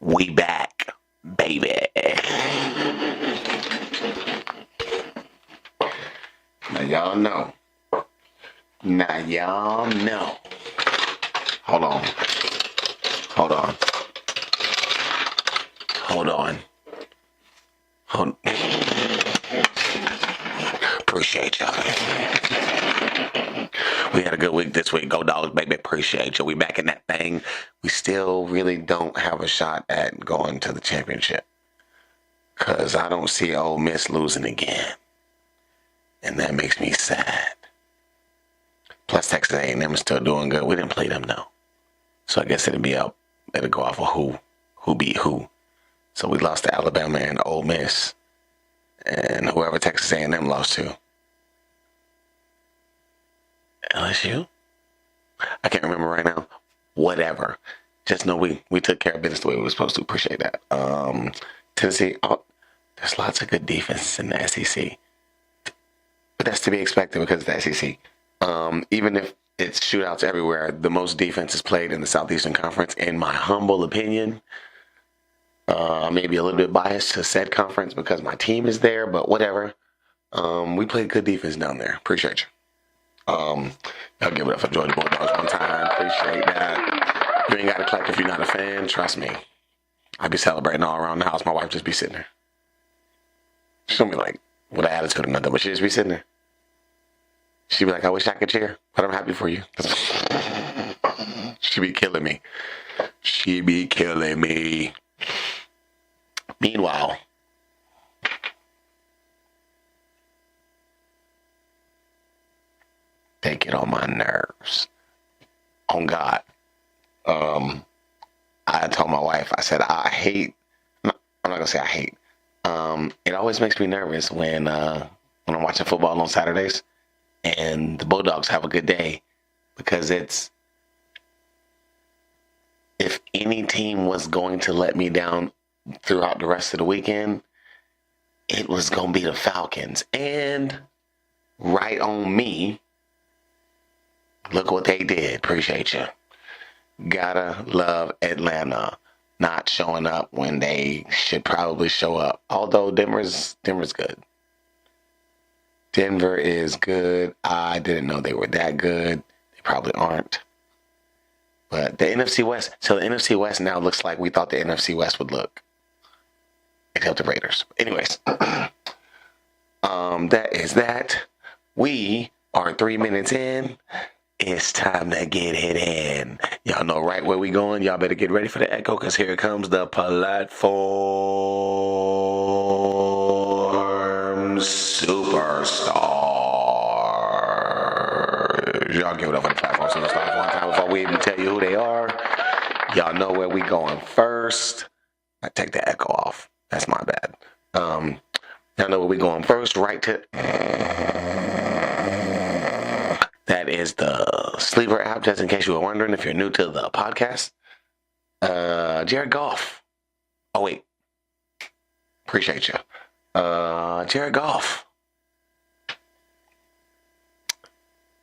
We back, baby. Now y'all know. Now y'all know. Hold on. Hold on. Hold on. Hold. Appreciate y'all. We had a good week this week. Go Dogs, baby. Appreciate you. We back in that thing. We still really don't have a shot at going to the championship. Because I don't see Ole Miss losing again. And that makes me sad. Plus, Texas A&M is still doing good. We didn't play them, though. So I guess it'll go off of who beat who. So we lost to Alabama and Ole Miss. And whoever Texas A&M lost to. LSU? I can't remember right now. Whatever. Just know we took care of business the way we were supposed to. Appreciate that. Tennessee, there's lots of good defenses in the SEC. But that's to be expected because of the SEC. Even if it's shootouts everywhere, the most defense is played in the Southeastern Conference, in my humble opinion. I may be a little bit biased to said conference because my team is there, but whatever. We played good defense down there. Appreciate you. Y'all give it up for Georgia Bulldogs one time. Appreciate that. You ain't got to clap if you're not a fan. Trust me. I be celebrating all around the house. My wife just be sitting there. She'll be like, with an attitude or nothing, but she just be sitting there. She be like, I wish I could cheer, but I'm happy for you. She be killing me. She be killing me. Meanwhile, they get on my nerves. On God. I told my wife, I said, I'm not going to say I hate. It always makes me nervous when I'm watching football on Saturdays and the Bulldogs have a good day because if any team was going to let me down throughout the rest of the weekend, it was going to be the Falcons. And right on me, look what they did. Appreciate you. Gotta love Atlanta not showing up when they should probably show up. Although Denver's good. Denver is good. I didn't know they were that good. They probably aren't. But the NFC West. So the NFC West now looks like we thought the NFC West would look. Except the Raiders. Anyways. That is that. We are 3 minutes in. It's time to get it in. Y'all know right where we going. Y'all better get ready for the echo because here comes the platform superstars. Y'all give it up for the platform superstars one time before we even tell you who they are. Y'all know where we going first. I take the echo off. That's my bad. Y'all know where we going first. Right to... That is the Sleeper app, just in case you were wondering if you're new to the podcast. Jared Goff. Oh, wait. Appreciate you. Jared Goff.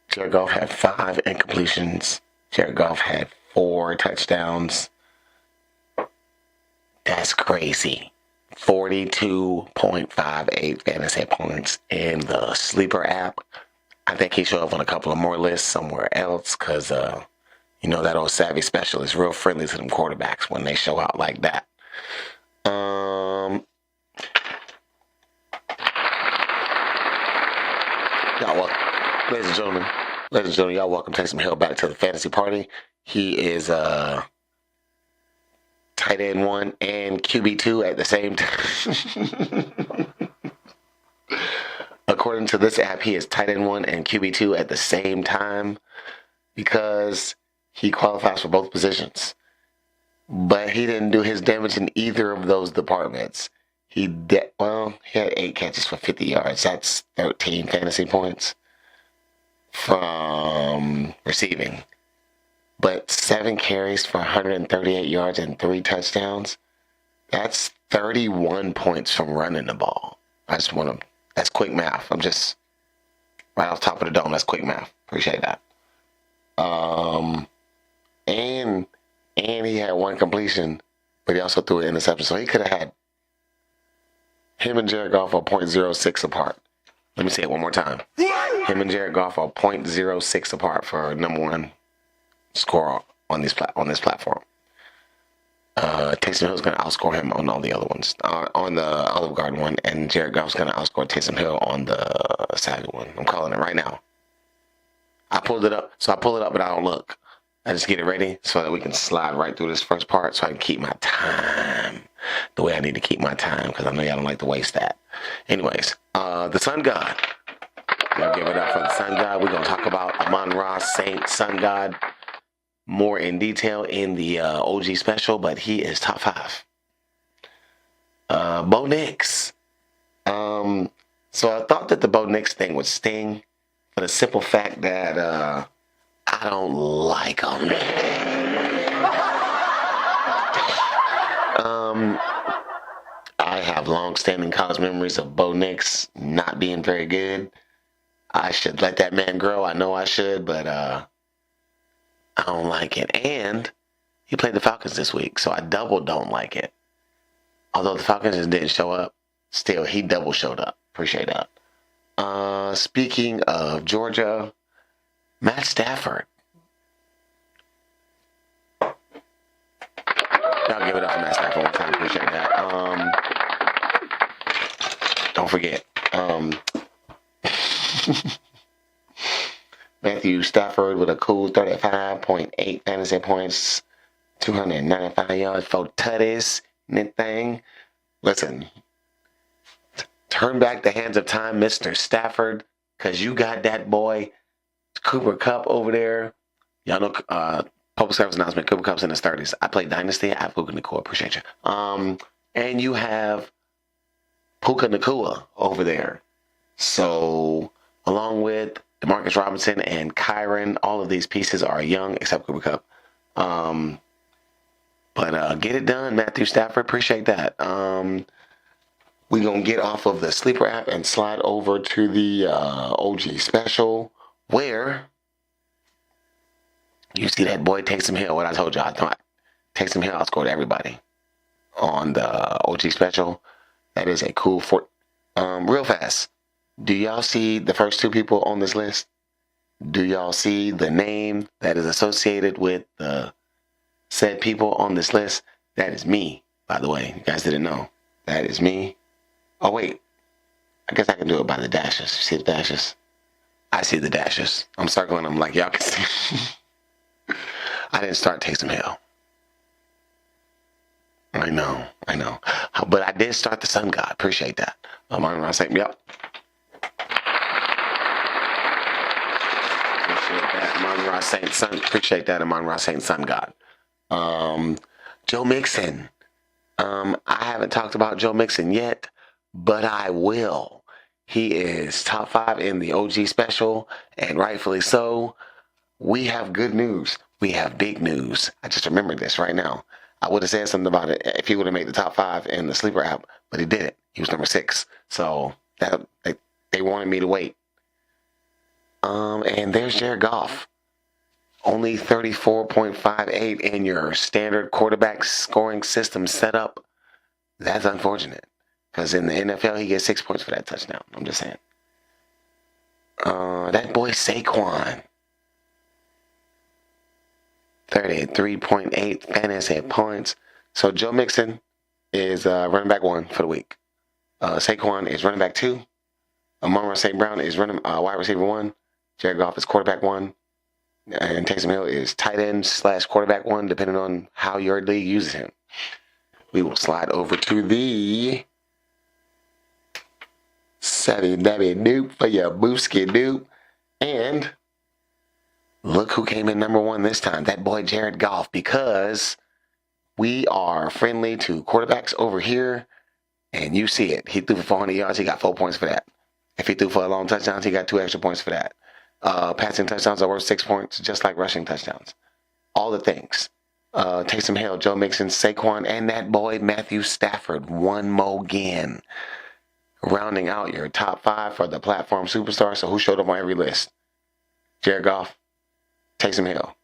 Jared Goff had 5 incompletions. Jared Goff had 4 touchdowns. That's crazy. 42.58 fantasy points in the Sleeper app. I think he showed up on a couple of more lists somewhere else because, that old savvy special is real friendly to them quarterbacks when they show out like that. Y'all welcome. Ladies and gentlemen, y'all welcome Taysom Hill back to the fantasy party. He is tight end 1 and QB2 at the same time. According to this app, he is tight end 1 and QB2 at the same time because he qualifies for both positions. But he didn't do his damage in either of those departments. He had 8 catches for 50 yards. That's 13 fantasy points from receiving. But 7 carries for 138 yards and 3 touchdowns. That's 31 points from running the ball. That's quick math. I'm just right off top of the dome. That's quick math. Appreciate that. And he had 1 completion but he also threw an interception. So he could have had him and Jared Goff are .06 apart. Let me say it one more time. Him and Jared Goff are .06 apart for number one score on this platform. Taysom Hill's going to outscore him on all the other ones. On the Olive Garden one, and Jared Goff's going to outscore Taysom Hill on the Saga one. I'm calling it right now. I pulled it up. So I pull it up, but I don't look. I just get it ready so that we can slide right through this first part so I can keep my time the way I need to keep my time, because I know y'all don't like to waste that. Anyways, the Sun God. Y'all give it up for the Sun God. We're going to talk about Amon-Ra St. Sun God more in detail in the OG special, but he is top 5. Bo Nix. So I thought that the Bo Nix thing would sting for the simple fact that I don't like him. I have long-standing college memories of Bo Nix not being very good. I should let that man grow. I know I should, but I don't like it. And he played the Falcons this week, so I double don't like it. Although the Falcons just didn't show up, still, he double showed up. Appreciate that. Speaking of Georgia, Matt Stafford. Y'all give it up for Matt Stafford one time. Appreciate that. Don't forget. Matthew Stafford with a cool 35.8 fantasy points, 295 yards, 4 tutties, that thing. Listen, turn back the hands of time, Mr. Stafford, because you got that boy, Cooper Kupp over there. Y'all know, public service announcement, Cooper Kupp's in his 30s. I play Dynasty. I have Puka Nacua. Appreciate you. And you have Puka Nacua over there. So, along with Demarcus Robinson and Kyron, all of these pieces are young, except Cooper Kupp. But get it done, Matthew Stafford. Appreciate that. We're going to get off of the Sleeper app and slide over to the OG special, where you see that boy Taysom Hill. What I told you, I thought Taysom Hill outscored everybody on the OG special. That is a cool real fast. Do y'all see the first 2 people on this list? Do y'all see the name that is associated with the said people on this list? That is me, by the way. You guys didn't know. That is me. Oh, wait. I guess I can do it by the dashes. You see the dashes? I see the dashes. I'm circling them like y'all can see. I didn't start Taysom Hill. I know. But I did start the Sun God. Appreciate that. Amon-Ra St. Yep. Appreciate that, Amon-Ra St. Sun. Appreciate that, Amon-Ra St. Sun God. Joe Mixon. I haven't talked about Joe Mixon yet, but I will. He is top 5 in the OG special, and rightfully so. We have good news. We have big news. I just remembered this right now. I would have said something about it if he would have made the top 5 in the Sleeper app, but he didn't. He was number 6. So that they wanted me to wait. And there's Jared Goff. Only 34.58 in your standard quarterback scoring system setup. That's unfortunate. Because in the NFL, he gets 6 points for that touchdown. I'm just saying. That boy Saquon. 33.8 fantasy points. So Joe Mixon is running back 1 for the week. Saquon is running back 2. Amon-Ra St. Brown is wide receiver 1. Jared Goff is quarterback 1. And Taysom Hill is tight end / quarterback 1, depending on how your league uses him. We will slide over to the Savvy Dabby Doop for your Booski Doop. And look who came in number 1 this time. That boy Jared Goff, because we are friendly to quarterbacks over here. And you see it. He threw for 400 yards. He got 4 points for that. If he threw for a long touchdown, he got 2 extra points for that. Passing touchdowns are worth 6 points, just like rushing touchdowns. All the things. Taysom Hill, Joe Mixon, Saquon, and that boy Matthew Stafford. One more again. Rounding out your top 5 for the platform superstar. So who showed up on every list? Jared Goff, Taysom Hill.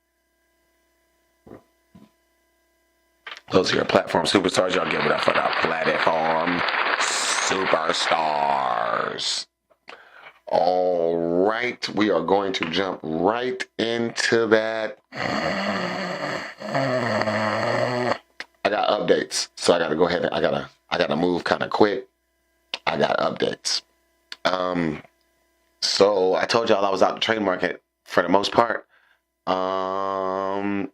Those are your platform superstars. Y'all give it up for the platform superstars. All right, we are going to jump right into that. I got updates, so I got to go ahead and I gotta move kind of quick. I got updates. So I told y'all I was out the trade market for the most part. I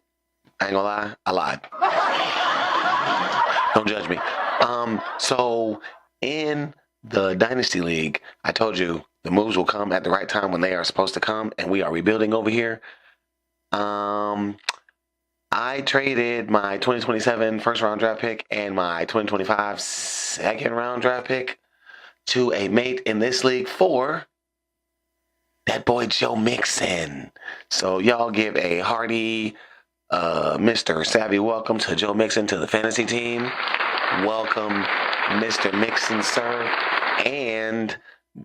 ain't gonna lie, I lied. Don't judge me. So in the Dynasty League, I told you the moves will come at the right time when they are supposed to come, and we are rebuilding over here. I traded my 2027 first round draft pick and my 2025 second round draft pick to a mate in this league for that boy Joe Mixon. So y'all give a hearty Mr. Savvy welcome to Joe Mixon to the fantasy team. Welcome, Mr. Mixon, sir. And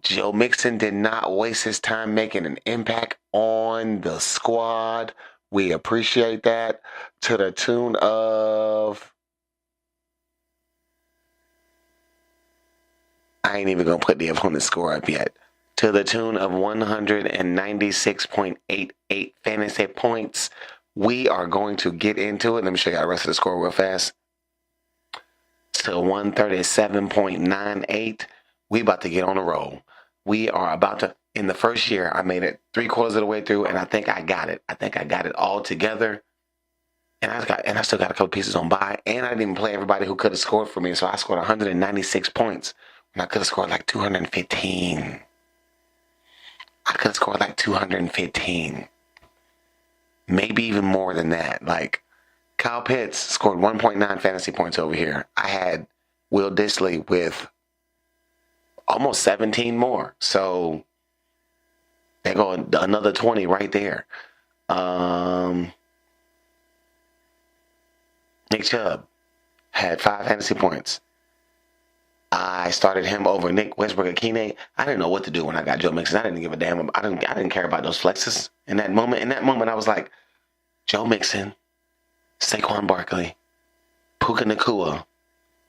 Joe Mixon did not waste his time making an impact on the squad. We appreciate that to the tune of... I ain't even going to put the opponent's score up yet. To the tune of 196.88 fantasy points. We are going to get into it. Let me show you the rest of the score real fast. To 137.98. We about to get on a roll. We are about to... In the first year, I made it 3/4 of the way through, and I think I got it. I think I got it all together. And I still got a couple pieces on buy. And I didn't even play everybody who could have scored for me. So I scored 196 points. And I could have scored like 215. I could have scored like 215. Maybe even more than that. Like, Kyle Pitts scored 1.9 fantasy points over here. I had Will Dissly with almost 17 more. So... There go another 20 right there. Nick Chubb had 5 fantasy points. I started him over Nick Westbrook-Akine. I didn't know what to do when I got Joe Mixon. I didn't give a damn. I didn't care about those flexes in that moment. In that moment, I was like, Joe Mixon, Saquon Barkley, Puka Nacua,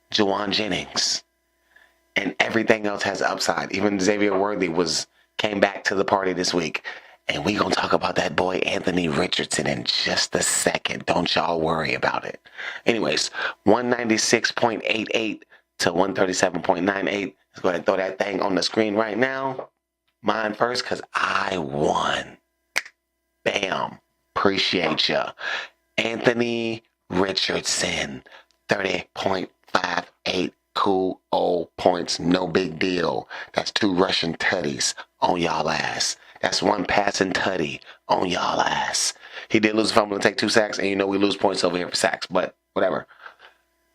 Juwan Jennings, and everything else has upside. Even Xavier Worthy came back to the party this week. And we going to talk about that boy Anthony Richardson in just a second. Don't y'all worry about it. Anyways, 196.88 to 137.98. Let's go ahead and throw that thing on the screen right now. Mine first because I won. Bam. Appreciate ya. Anthony Richardson, 30.58. Cool old points, no big deal. That's 2 rushing tutties on y'all ass. That's 1 passing tutty on y'all ass. He did lose a fumble and take 2 sacks, and you know we lose points over here for sacks, but whatever.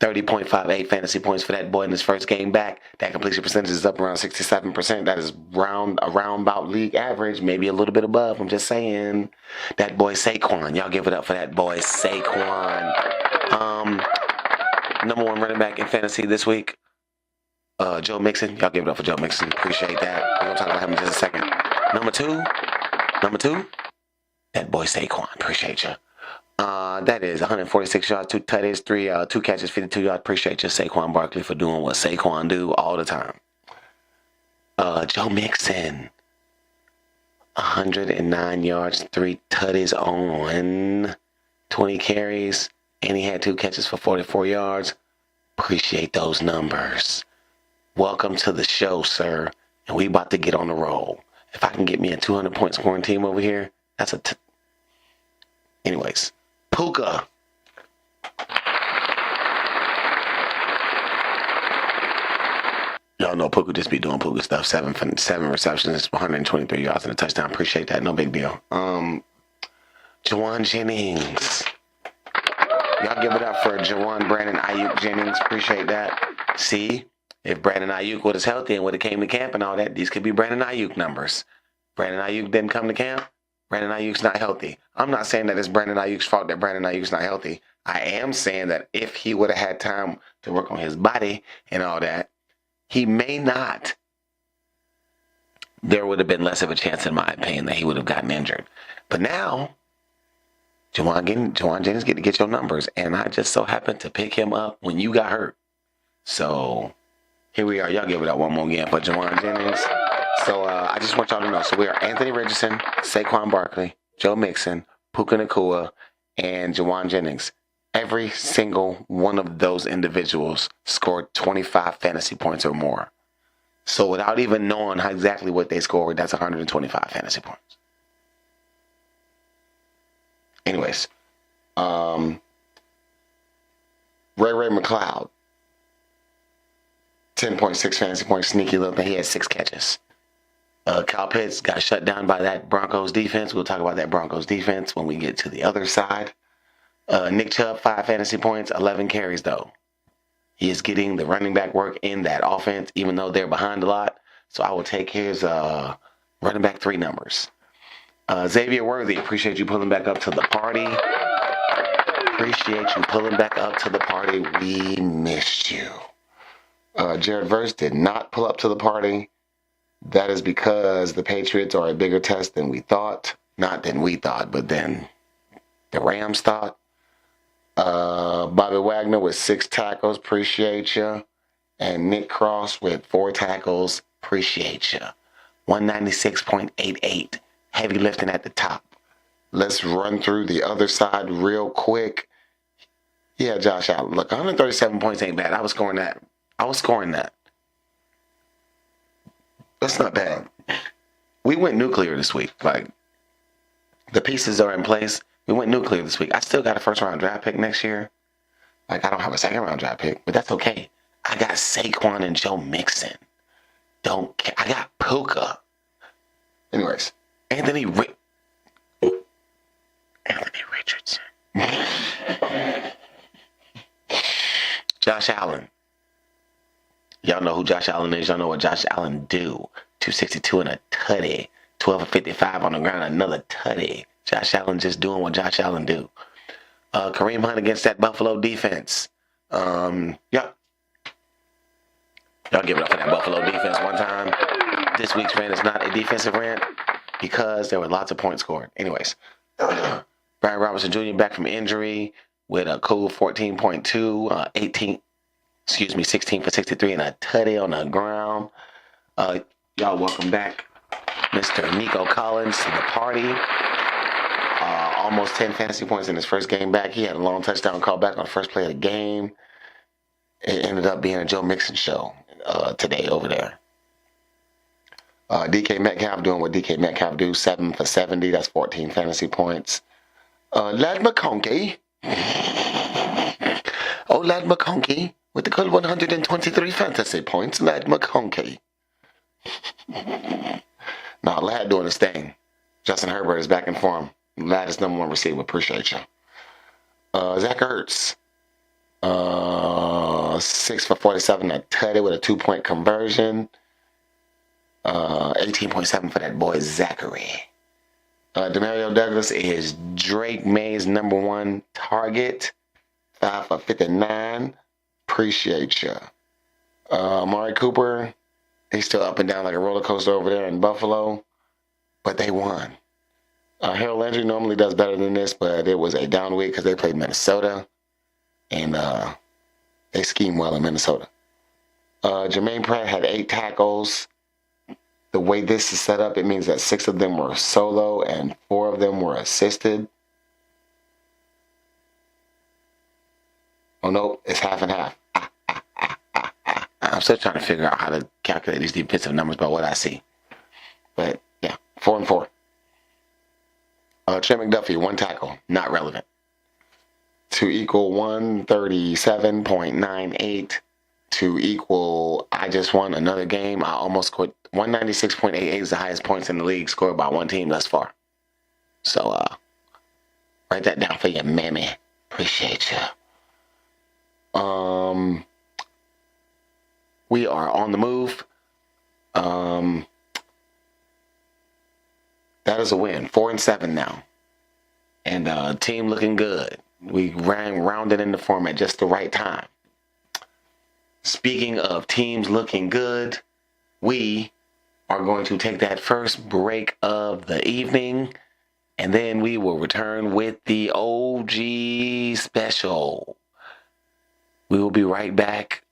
30.58 fantasy points for that boy in his first game back. That completion percentage is up around 67%. That is around about league average, maybe a little bit above. I'm just saying. That boy Saquon. Y'all give it up for that boy Saquon. Number 1 running back in fantasy this week, Joe Mixon. Y'all give it up for Joe Mixon. Appreciate that. We're going to talk about him in just a second. Number two, that boy Saquon. Appreciate you. That is 146 yards, 2 tutties, 2 catches, 52 yards. Appreciate you, Saquon Barkley, for doing what Saquon do all the time. Joe Mixon, 109 yards, 3 tutties on 20 carries. And he had 2 catches for 44 yards. Appreciate those numbers. Welcome to the show, sir. And we about to get on the roll. If I can get me a 200-point scoring team over here, that's anyways, Puka. Y'all know Puka just be doing Puka stuff. 7 receptions, 123 yards and a touchdown. Appreciate that. No big deal. Juwan Jennings. Y'all give it up for Juwan Brandon Ayuk Jennings. Appreciate that. See, if Brandon Ayuk was healthy and would have came to camp and all that, these could be Brandon Ayuk numbers. Brandon Ayuk didn't come to camp. Brandon Ayuk's not healthy. I'm not saying that it's Brandon Ayuk's fault that Brandon Ayuk's not healthy. I am saying that if he would have had time to work on his body and all that, he may not. There would have been less of a chance, in my opinion, that he would have gotten injured. But now, Jawan Jennings get to get your numbers, and I just so happened to pick him up when you got hurt. So here we are. Y'all give it up one more again for Jawan Jennings. So I just want y'all to know. So we are Anthony Richardson, Saquon Barkley, Joe Mixon, Puka Nacua, and Jawan Jennings. Every single one of those individuals scored 25 fantasy points or more. So without even knowing how exactly what they scored, that's 125 fantasy points. Anyways, Ray McLeod, 10.6 fantasy points, sneaky little thing. He had 6 catches. Kyle Pitts got shut down by that Broncos defense. We'll talk about that Broncos defense when we get to the other side. Nick Chubb, 5 fantasy points, 11 carries though. He is getting the running back work in that offense, even though they're behind a lot. So I will take his running back 3 numbers. Xavier Worthy, appreciate you pulling back up to the party. Appreciate you pulling back up to the party. We missed you. Jared Verse did not pull up to the party. That is because the Patriots are a bigger test than we thought. Not than we thought, but than the Rams thought. Bobby Wagner with 6 tackles. Appreciate you. And Nick Cross with 4 tackles. Appreciate you. 196.88. Heavy lifting at the top. Let's run through the other side real quick. Yeah, Josh Allen. Look, 137 points ain't bad. I was scoring that. That's not bad. We went nuclear this week. Like, the pieces are in place. We went nuclear this week. I still got a first-round draft pick next year. Like, I don't have a second-round draft pick, but that's okay. I got Saquon and Joe Mixon. Don't care. I got Puka. Anyways, Anthony Richardson. Josh Allen. Y'all know who Josh Allen is. Y'all know what Josh Allen do. 262 and a tutty. 12 of 55 on the ground. Another tutty. Josh Allen just doing what Josh Allen do. Kareem Hunt against that Buffalo defense. Yeah. Y'all give it up for that Buffalo defense one time. This week's rant is not a defensive rant because there were lots of points scored. Anyways, Brian Robinson Jr. back from injury with a cool 14.2, 16 for 63 and a tutty on the ground. Y'all welcome back Mr. Nico Collins to the party. Almost 10 fantasy points in his first game back. He had a long touchdown call back on the first play of the game. It ended up being a Joe Mixon show today over there. DK Metcalf doing what DK Metcalf do, 7 for 70. That's 14 fantasy points. Lad McConkey. Lad McConkey with the good 123 fantasy points. Lad McConkey. Now, Lad doing his thing. Justin Herbert is back in form. Lad is number 1 receiver. Appreciate you. Zach Ertz. 6 for 47. A tutty with a 2-point conversion. 18.7 for that boy Zachary. Demario Douglas is Drake May's number 1 target. 5 for 59. Appreciate you. Amari Cooper, he's still up and down like a roller coaster over there in Buffalo, but they won. Harold Landry normally does better than this, but it was a down week because they played Minnesota, and they scheme well in Minnesota. Jermaine Pratt had 8 tackles. The way this is set up, it means that 6 of them were solo and 4 of them were assisted. Oh, no, it's half and half. I'm still trying to figure out how to calculate these defensive numbers by what I see. But, yeah, 4 and 4. Trey McDuffie, 1 tackle, not relevant. To equal 137.98. To equal, I just won another game. I almost scored 196.88 is the highest points in the league scored by one team thus far. So, write that down for you, mammy. Appreciate you. We are on the move. That is a win. 4 and 7 now. And team looking good. We rounded in the form at just the right time. Speaking of teams looking good, we are going to take that first break of the evening. And then we will return with the OG special. We will be right back,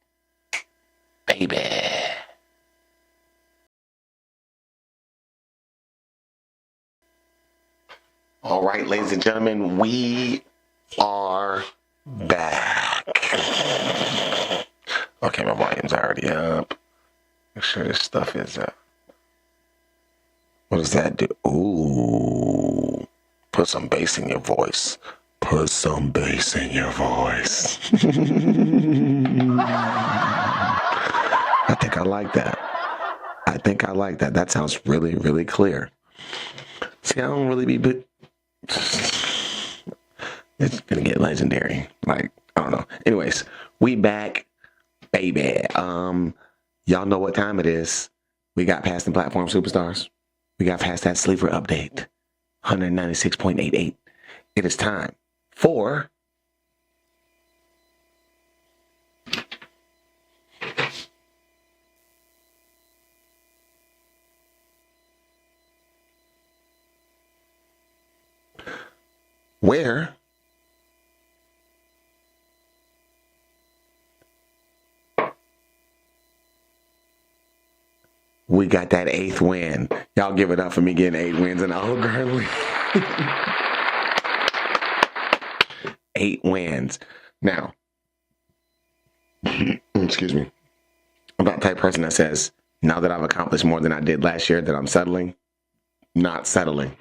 baby. All right, ladies and gentlemen, we are back. Okay, my volume's already up. Make sure this stuff is up. What does that do? Ooh. Put some bass in your voice. Put some bass in your voice. I think I like that. That sounds really, really clear. See, I don't really be... It's gonna get legendary. Like, I don't know. Anyways, we back, baby. Y'all know what time it is. We got past the platform superstars. We got past that sleeper update. 196.88. It is time for where we got that 8th win. Y'all give it up for me getting 8 wins in the Olive Garden League. 8 wins. Now, excuse me. I'm not the type of person that says, now that I've accomplished more than I did last year, that I'm settling. Not settling.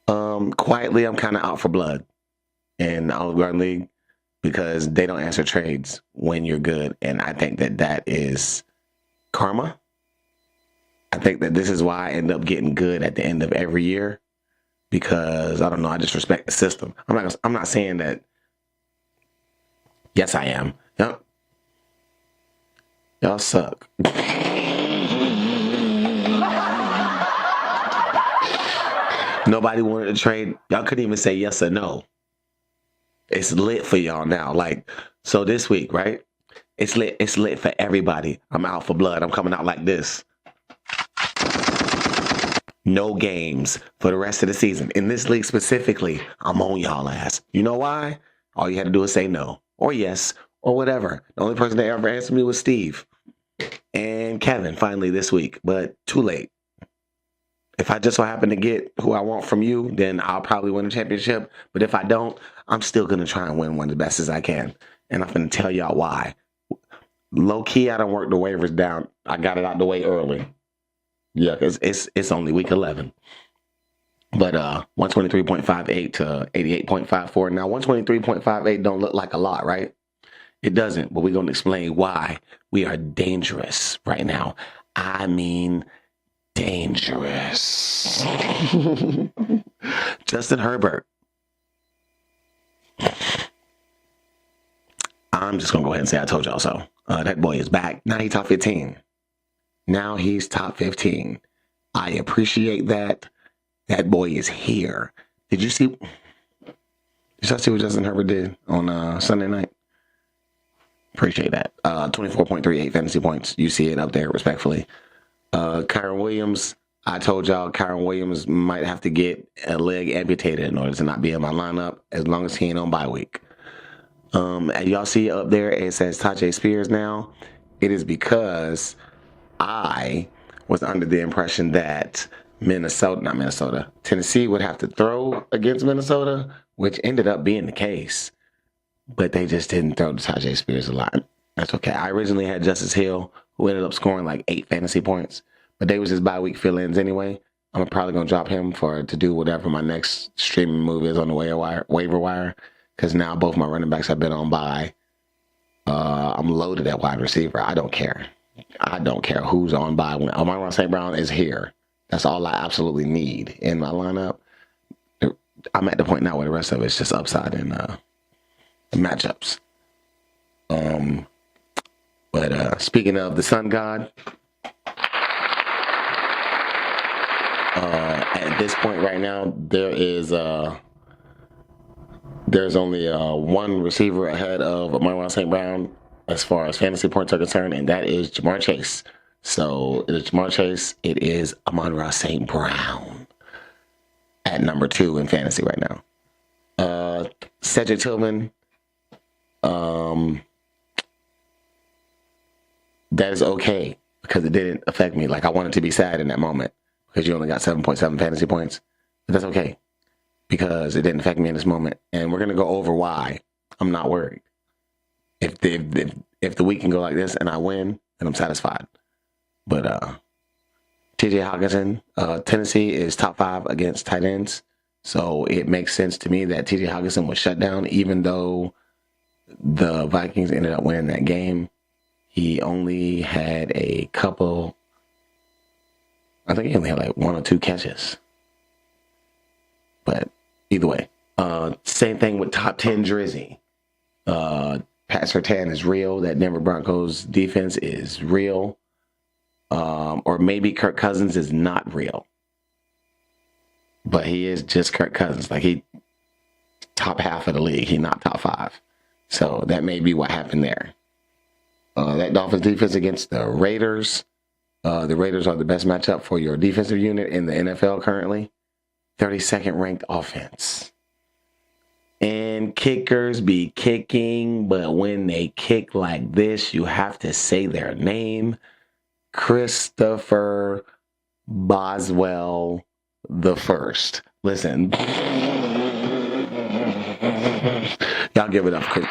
Quietly, I'm kind of out for blood in the Olive Garden League because they don't answer trades when you're good. And I think that is karma. I think that this is why I end up getting good at the end of every year because I don't know. I just respect the system. I'm not saying that. Yes, I am. Yep. Y'all suck. Nobody wanted to trade. Y'all couldn't even say yes or no. It's lit for y'all now. Like, so this week, right? It's lit. It's lit for everybody. I'm out for blood. I'm coming out like this. No games for the rest of the season. In this league specifically, I'm on y'all ass. You know why? All you had to do is say no or yes or whatever. The only person that ever answered me was Steve and Kevin finally this week, but too late. If I just so happen to get who I want from you, then I'll probably win the championship. But if I don't, I'm still going to try and win one as best as I can. And I'm going to tell y'all why. Low key, I don't work the waivers down. I got it out the way early. Yeah, because it's only week 11. But 123.58 to 88.54. Now, 123.58 don't look like a lot, right? It doesn't. But we're going to explain why we are dangerous right now. I mean, dangerous. Justin Herbert. I'm just going to go ahead and say I told y'all so. That boy is back. Now he's top 15. Now he's top 15. I appreciate that. That boy is here. Did you see? Did y'all see what Justin Herbert did on Sunday night? Appreciate that. 24.38 fantasy points. You see it up there, respectfully. Kyron Williams. I told y'all Kyron Williams might have to get a leg amputated in order to not be in my lineup as long as he ain't on bye week. And y'all see up there, it says Tyjae Spears now. It is because I was under the impression that Tennessee would have to throw against Minnesota, which ended up being the case. But they just didn't throw to Tyjae Spears a lot. That's okay. I originally had Justice Hill, who ended up scoring like 8 fantasy points. But they was his bye week fill-ins anyway. I'm probably going to drop him to do whatever my next streaming move is on the waiver wire. Because now both my running backs have been on bye. I'm loaded at wide receiver. I don't care. I don't care who's on bye. When Amon-Ra St. Brown is here. That's all I absolutely need in my lineup. I'm at the point now where the rest of it's just upside in matchups. But speaking of the sun god, at this point right now, there's only one receiver ahead of Amon-Ra St. Brown as far as fantasy points are concerned, and that is Ja'Marr Chase. So it is Ja'Marr Chase. It is Amon-Ra St. Brown. at number 2 in fantasy right now. Cedric Tillman, that is okay because it didn't affect me. Like I wanted to be sad in that moment because you only got 7.7 fantasy points. But that's okay because it didn't affect me in this moment. And we're gonna go over why. I'm not worried. If the week can go like this and I win, then I'm satisfied. But TJ Hawkinson, Tennessee is top 5 against tight ends. So it makes sense to me that TJ Hawkinson was shut down, even though the Vikings ended up winning that game. He only had a couple, I think he only had like 1 or 2 catches. But either way, same thing with top 10 Drizzy. Pat Surtain is real. That Denver Broncos defense is real. Or maybe Kirk Cousins is not real. But he is just Kirk Cousins. Like he top half of the league. He not top 5. So that may be what happened there. That Dolphins defense against the Raiders. The Raiders are the best matchup for your defensive unit in the NFL currently. 32nd ranked offense. And kickers be kicking, but when they kick like this, you have to say their name. Christopher Boswell the First. Listen. Y'all give it up, Chris.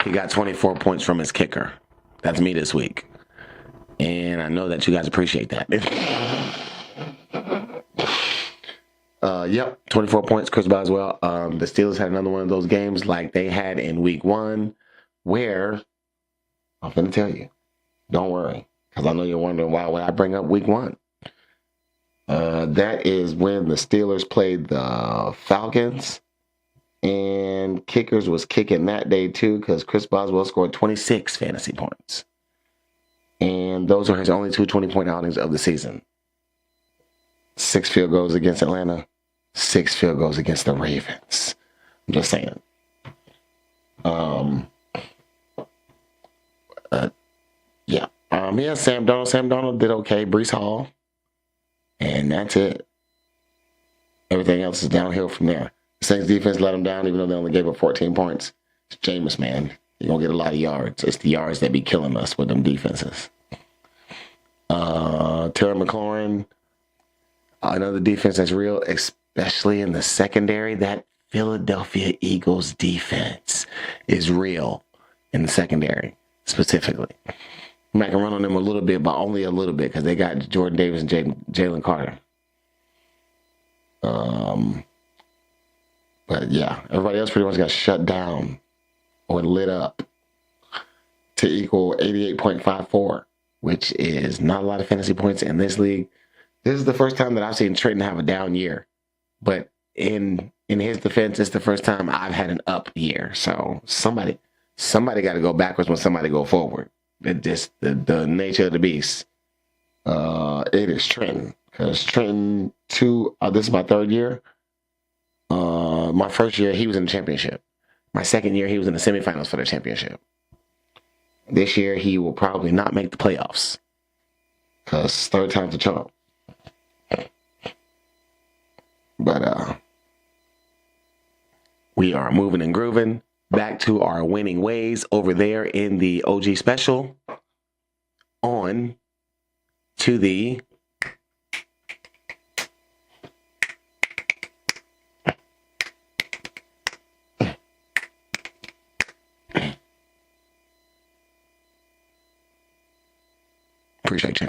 He got 24 points from his kicker. That's me this week. And I know that you guys appreciate that. Yep, 24 points, Chris Boswell. The Steelers had another one of those games like they had in week 1 where, I'm going to tell you, don't worry, because I know you're wondering why would I bring up week 1. That is when the Steelers played the Falcons, and kickers was kicking that day too because Chris Boswell scored 26 fantasy points. And those are his only 2 20-point outings of the season. 6 field goals against Atlanta, 6 field goals against the Ravens. I'm just saying. Yeah. Yeah, Sam Darnold. Sam Darnold did okay. Breece Hall. And that's it. Everything else is downhill from there. The Saints defense let them down, even though they only gave up 14 points. It's Jameis, man. You're going to get a lot of yards. It's the yards that be killing us with them defenses. Terry McLaurin, another defense that's real, especially in the secondary. That Philadelphia Eagles defense is real in the secondary, specifically. I can run on them a little bit, but only a little bit, because they got Jordan Davis and Jalen Carter. But yeah, everybody else pretty much got shut down or lit up to equal 88.54, which is not a lot of fantasy points in this league. This is the first time that I've seen Trenton have a down year. But in his defense, it's the first time I've had an up year. So somebody got to go backwards when somebody go forward. It just the nature of the beast. It is Trenton. Because Trenton, this is my 3rd year. My first year, he was in the championship. My 2nd year, he was in the semifinals for the championship. This year, he will probably not make the playoffs. Because 3rd time's a charm. But we are moving and grooving back to our winning ways over there in the OG special. On to the appreciate you.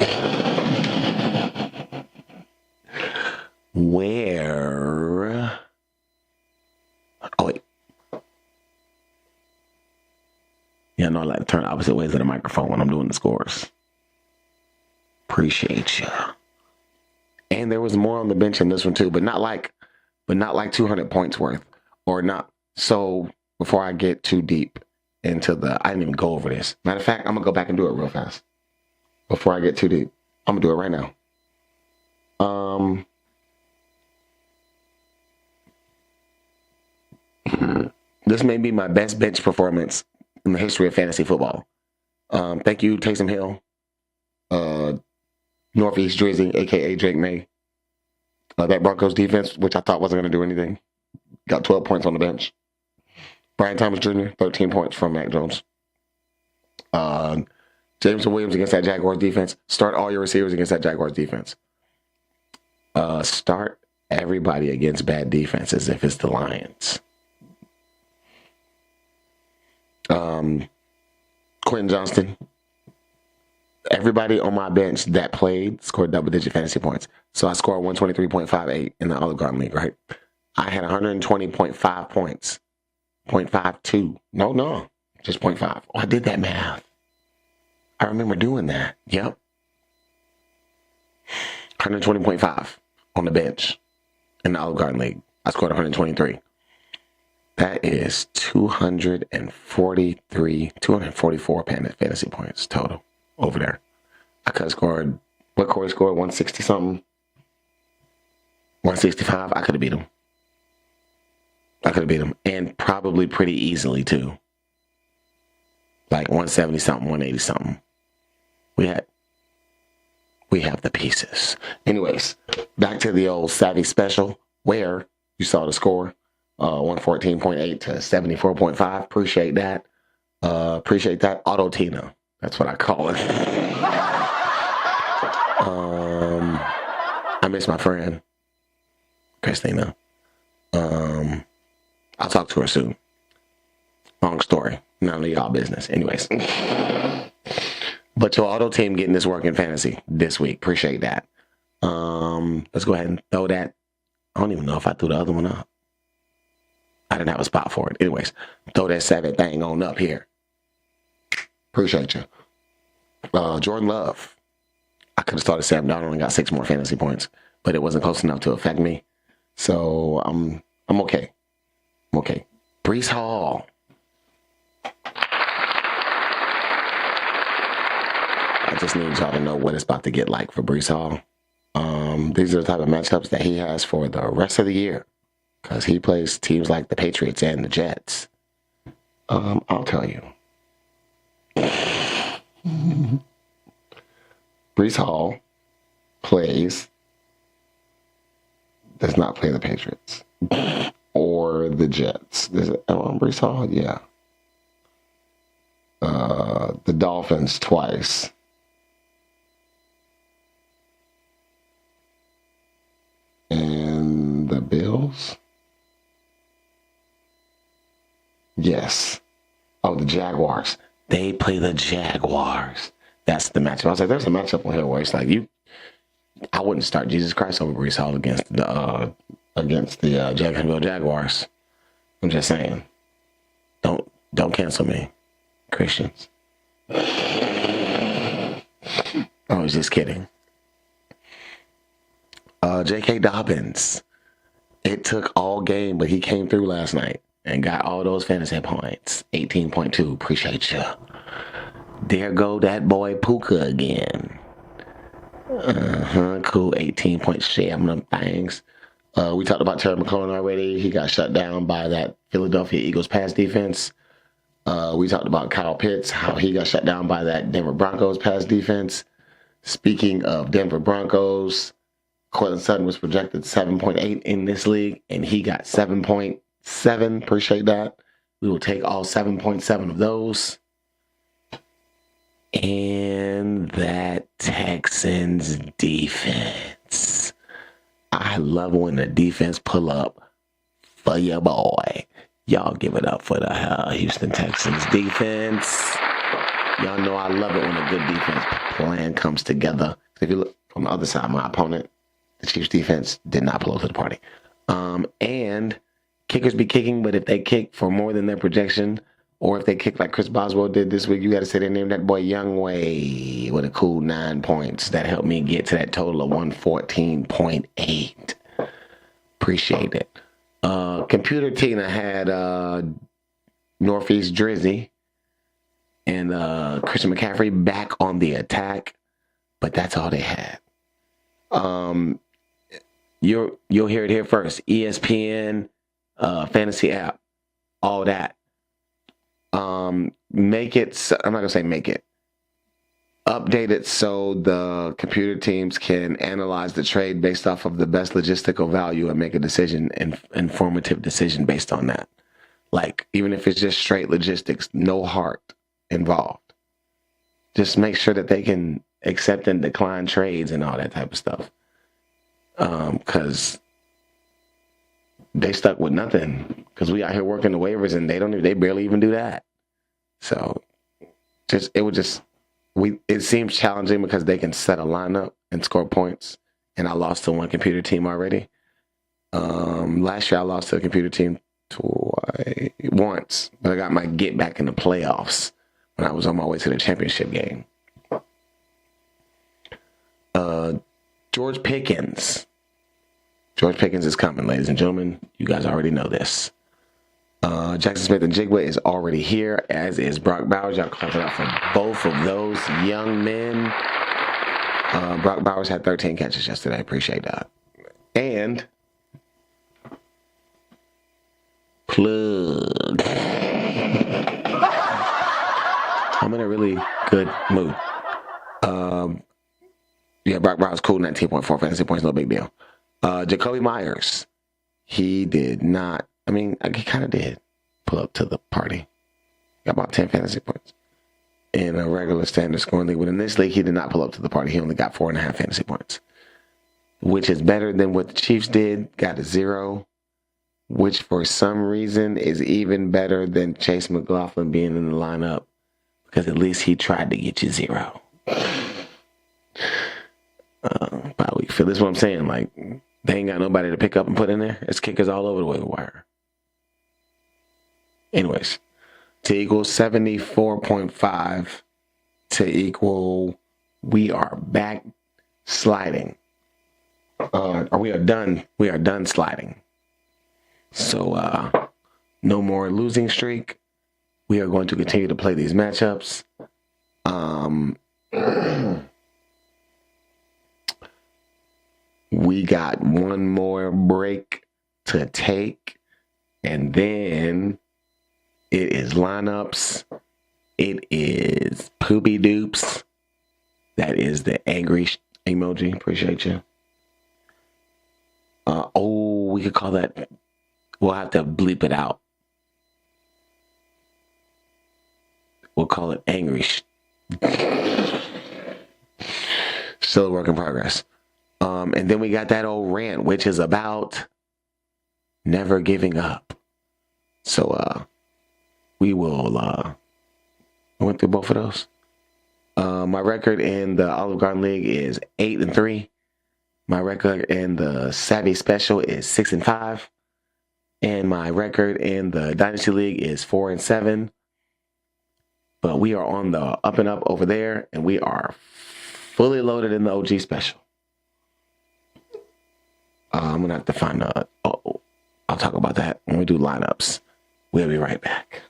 Where? Oh wait. Yeah, I know I like to turn opposite ways of the microphone when I'm doing the scores. Appreciate you. And there was more on the bench in this one too, but not like 200 points worth, or not. So before I get too deep into I didn't even go over this. Matter of fact, I'm gonna go back and do it real fast. Before I get too deep, I'm gonna do it right now. This may be my best bench performance in the history of fantasy football. Thank you, Taysom Hill, Northeast Drizzy, aka Drake May. That Broncos defense, which I thought wasn't going to do anything, got 12 points on the bench. Brian Thomas Jr., 13 points from Mac Jones. Jameson Williams against that Jaguars defense. Start all your receivers against that Jaguars defense. Start everybody against bad defenses if it's the Lions. Quentin Johnston. Everybody on my bench that played scored double-digit fantasy points. So I scored 123.58 in the Olive Garden League, right? I had 120.5 points. 0.52. No. Just 0.5. Oh, I did that math. I remember doing that. Yep. 120.5 on the bench in the Olive Garden League. I scored 123. That is 244 fantasy points total over there. I could have scored, what Corey scored, 160 something? 165. I could have beat him. And probably pretty easily too. Like 170 something, 180 something. We have the pieces. Anyways, back to the old Savvy Special where you saw the score. 114.8 to 74.5. Appreciate that. Auto Tina. That's what I call it. I miss my friend, Christina. I'll talk to her soon. Long story. None of y'all business. Anyways. But your auto team getting this work in fantasy this week. Appreciate that. Let's go ahead and throw that. I don't even know if I threw the other one up. I didn't have a spot for it. Anyways, throw that 7 thing on up here. Appreciate you. Jordan Love. I could have started Sam Darnold and got 6 more fantasy points, but it wasn't close enough to affect me. So I'm okay. I'm okay. Breece Hall. I just need y'all to know what it's about to get like for Breece Hall. These are the type of matchups that he has for the rest of the year. Because he plays teams like the Patriots and the Jets. I'll tell you. Breece Hall does not play the Patriots. Or the Jets. Is it on Breece Hall? Yeah. The Dolphins twice. And the Bills? Yes. Oh, the Jaguars. They play the Jaguars. That's the matchup. I was like, there's a matchup on here where it's like I wouldn't start Jesus Christ over Breece Hall against the Jacksonville Jaguars. I'm just saying. Don't cancel me, Christians. I was just kidding. J.K. Dobbins. It took all game, but he came through last night and got all those fantasy points. 18.2. Appreciate you. There go that boy Puka again. Cool. 18 point share. Them things. We talked about Terry McLaurin already. He got shut down by that Philadelphia Eagles pass defense. We talked about Kyle Pitts, how he got shut down by that Denver Broncos pass defense. Speaking of Denver Broncos, Cortland Sutton was projected 7.8 in this league, and he got 7.7. Appreciate that. We will take all 7.7 of those. And that Texans defense. I love when the defense pull up for your boy. Y'all give it up for the Houston Texans defense. Y'all know I love it when a good defense plan comes together. If you look on the other side, my opponent, the Chiefs defense, did not pull up to the party. And kickers be kicking, but if they kick for more than their projection, or if they kick like Chris Boswell did this week, you got to say their name, that boy Youngway, with a cool 9 points. That helped me get to that total of 114.8. Appreciate it. Computer Tina had Northeast Drizzy and Christian McCaffrey back on the attack, but that's all they had. You'll hear it here first. ESPN, fantasy app, all that. Make it. I'm not gonna say make it. updated so the computer teams can analyze the trade based off of the best logistical value and make a decision, an informative decision based on that. Like, even if it's just straight logistics, no heart involved. Just make sure that they can accept and decline trades and all that type of stuff. Because they stuck with nothing. Because we out here working the waivers and they barely even do that. So it seems challenging because they can set a lineup and score points. And I lost to one computer team already. Last year I lost to a computer team once, but I got my get back in the playoffs when I was on my way to the championship game. George Pickens. George Pickens is coming, ladies and gentlemen. You guys already know this. Jackson Smith-Njigba is already here, as is Brock Bowers. Y'all clap it out for both of those young men. Brock Bowers had 13 catches yesterday. Appreciate that. And plug. I'm in a really good mood. Yeah, Brock Bowers cool, 19.4 fantasy points, no big deal. Jacoby Myers, he did not. I mean, he kind of did pull up to the party. Got about 10 fantasy points in a regular standard scoring league. But in this league, he did not pull up to the party. He only got 4.5 fantasy points, which is better than what the Chiefs did. Got a 0, which for some reason is even better than Chase McLaughlin being in the lineup, because at least he tried to get you 0. Probably feel this is what I'm saying. Like, they ain't got nobody to pick up and put in there. It's kickers all over the waiver wire. Anyways, to equal 74.5 to equal, we are back sliding. Or we are done sliding. So no more losing streak. We are going to continue to play these matchups. We got one more break to take, and then it is lineups. It is poopy dupes. That is the angry emoji. Appreciate you. We could call that. We'll have to bleep it out. We'll call it angry. Still a work in progress. And then we got that old rant, which is about never giving up. So we will. I went through both of those. My record in the Olive Garden League is 8-3. My record in the Savvy Special is 6-5. And my record in the Dynasty League is 4-7. But we are on the up and up over there, and we are fully loaded in the OG Special. I'm going to have to find I'll talk about that when we do lineups. We'll be right back.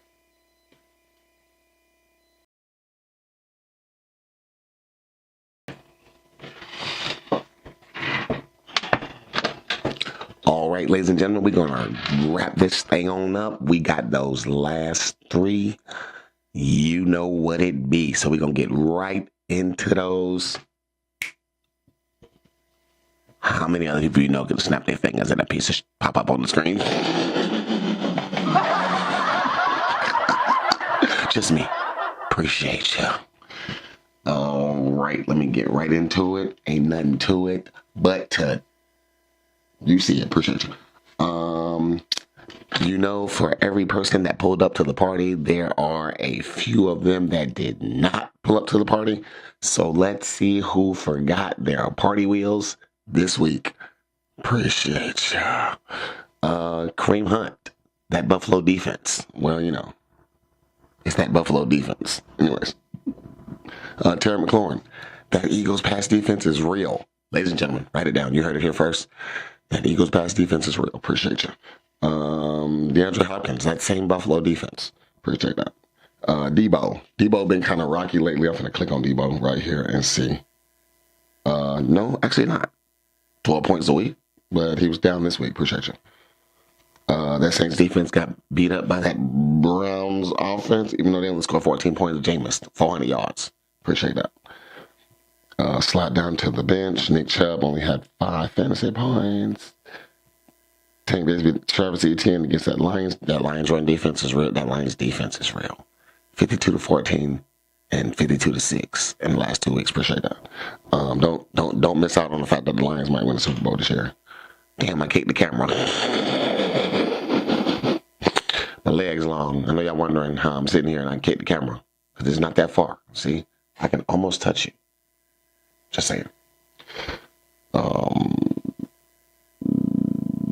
All right, ladies and gentlemen, we're going to wrap this thing on up. We got those last 3. You know what it be. So we're going to get right into those. How many other people you know can snap their fingers and a piece of pop up on the screen? Just me. Appreciate you. All right, let me get right into it. Ain't nothing to it but to... You see it. Appreciate you. You know, for every person that pulled up to the party, there are a few of them that did not pull up to the party. So let's see who forgot their party wheels this week. Appreciate you. Kareem Hunt, that Buffalo defense. Well, you know, it's that Buffalo defense. Anyways. Terry McLaurin, that Eagles pass defense is real. Ladies and gentlemen, write it down. You heard it here first. That Eagles pass defense is real. Appreciate you. DeAndre Hopkins, that same Buffalo defense. Appreciate that. Debo. Debo been kind of rocky lately. I'm going to click on Debo right here and see. No, actually not. 12 points a week, but he was down this week. Appreciate you. That Saints defense got beat up by that Browns offense, even though they only scored 14 points. Jameis, 400 yards. Appreciate that. Slide down to the bench. Nick Chubb only had 5 fantasy points. Tank Bigsby, Travis Etienne against that Lions. That Lions run defense is real. That Lions defense is real. 52-14 and 52-6 in the last 2 weeks. Appreciate that. Don't miss out on the fact that the Lions might win the Super Bowl this year. Damn, I kicked the camera. My leg's long. I know y'all wondering how I'm sitting here and I kicked the camera because it's not that far. See, I can almost touch you. Just saying.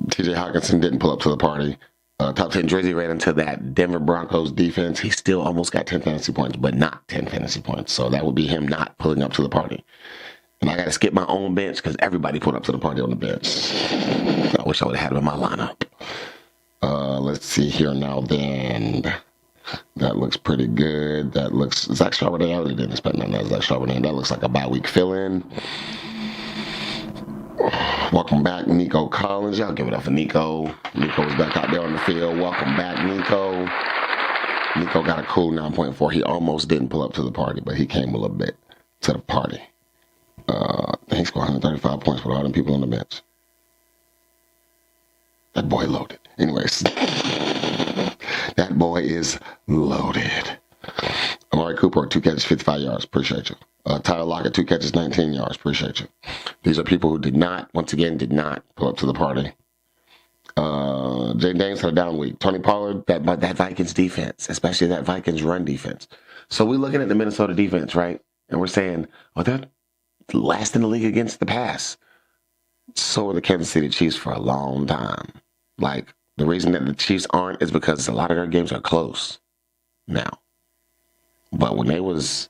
TJ Hawkinson didn't pull up to the party. Top 10 jersey ran into that Denver Broncos defense. He still almost got 10 fantasy points, but not 10 fantasy points. So that would be him not pulling up to the party. And I got to skip my own bench because everybody pulled up to the party on the bench. I wish I would have had him in my lineup. Let's see here now then. That looks pretty good. That looks... Zach Charbonnet, I really didn't expect nothing of Zach Charbonnet. That looks like a bye-week fill-in. Welcome back, Nico Collins. Y'all give it up for Nico. Nico's back out there on the field. Welcome back, Nico. Nico got a cool 9.4. He almost didn't pull up to the party, but he came a little bit to the party. He scored 135 points with all them people on the bench. That boy loaded. Anyways, that boy is loaded. Amari Cooper, 2 catches, 55 yards. Appreciate you. Tyler Lockett, 2 catches, 19 yards. Appreciate you. These are people who did not pull up to the party. Jay Daniels had a down week. Tony Pollard, That Vikings defense, especially that Vikings run defense. So we're looking at the Minnesota defense, right? And we're saying, oh, they're last in the league against the pass. So are the Kansas City Chiefs for a long time. Like, the reason that the Chiefs aren't is because a lot of their games are close now. But when they was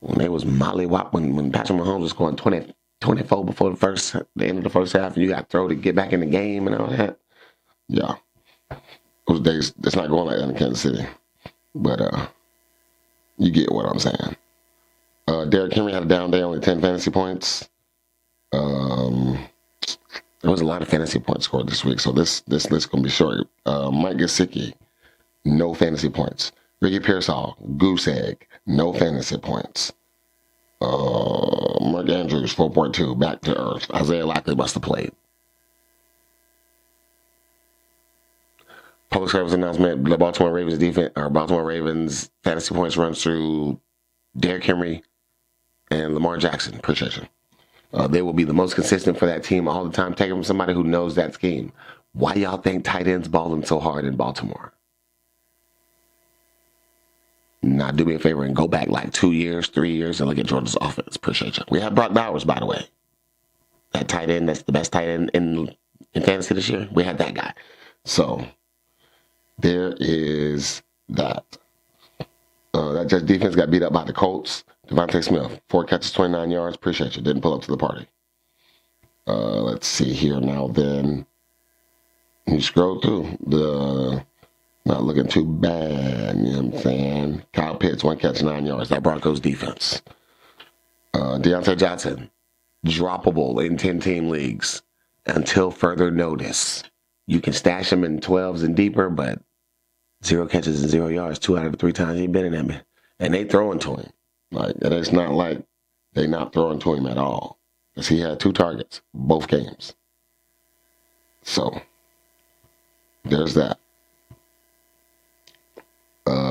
mollywop, when Patrick Mahomes was scoring 24 before the end of the first half, and you got to throw to get back in the game and all that. Yeah. Those days, it's not going like that in Kansas City. But you get what I'm saying. Derrick Henry had a down day, only 10 fantasy points. There was a lot of fantasy points scored this week, So this list is going to be short. Mike Gesicki, no fantasy points. Ricky Pearsall, goose egg, no fantasy points. Mark Andrews, 4.2, back to earth. Isaiah Lockley must have played. Public service announcement: the Baltimore Ravens fantasy points runs through Derrick Henry and Lamar Jackson. Appreciate you. They will be the most consistent for that team all the time. Take them from somebody who knows that scheme. Why y'all think tight ends balling so hard in Baltimore? Now, do me a favor and go back like 2 years, 3 years, and look at Georgia's offense. Appreciate you. We have Brock Bowers, by the way. That tight end, that's the best tight end in fantasy this year. We had that guy. So there is that. That Jets defense got beat up by the Colts. Devontae Smith, 4 catches, 29 yards. Appreciate you. Didn't pull up to the party. Let's see here now then. You scroll through. Not looking too bad, you know what I'm saying? Kyle Pitts, 1 catch, 9 yards. That Broncos defense. Deontay Johnson, droppable in 10-team leagues until further notice. You can stash him in 12s and deeper, but 0 catches and 0 yards 2 out of the 3 times he's been in them. And they throwing to him. Like, it's not like they not throwing to him at all. Because he had 2 targets, both games. So, there's that.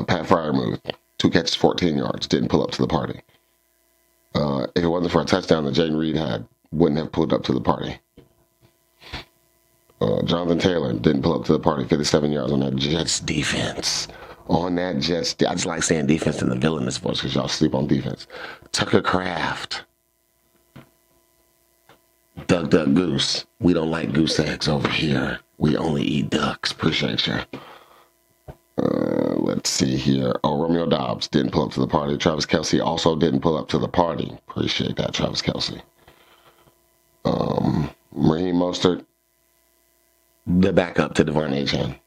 Pat Freiermuth, 2 catches, 14 yards. Didn't pull up to the party. If it wasn't for a touchdown that Jaden Reed had, wouldn't have pulled up to the party. Jonathan Taylor didn't pull up to the party. 57 yards on that Jets defense. I just like saying defense in the villainous voice because y'all sleep on defense. Tucker Kraft. Duck, duck, goose. We don't like goose eggs over here. We only eat ducks. Appreciate you. Let's see here. Romeo Dobbs didn't pull up to the party. Travis Kelce also didn't pull up to the party. Appreciate that, Travis Kelce. Raheem Mostert, the backup to Devon Achane.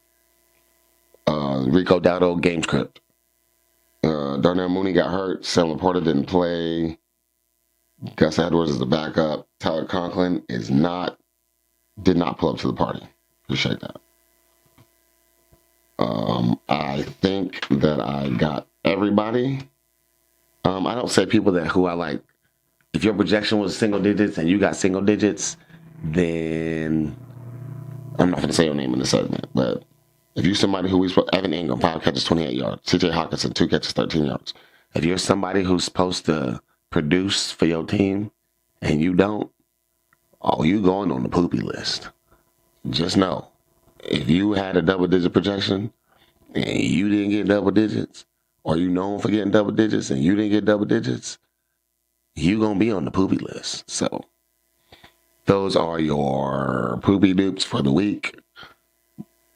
Rico Dowdle, game script. Darnell Mooney got hurt. Sam Laporta didn't play. Gus Edwards is the backup. Tyler Conklin did not pull up to the party. Appreciate that. I think that I got everybody. I don't say people who I like If your projection was single digits and you got single digits, then I'm not going to say your name in the segment, but if you're somebody who we spoke, Evan Ingram, 5 catches, 28 yards. CJ Hawkinson, 2 catches, 13 yards. if you're somebody who's supposed to produce for your team and you don't, oh, you going on the poopy list. Just know, if you had a double-digit projection and you didn't get double digits, or you known for getting double digits and you didn't get double digits, you going to be on the poopy list. So those are your poopy dupes for the week.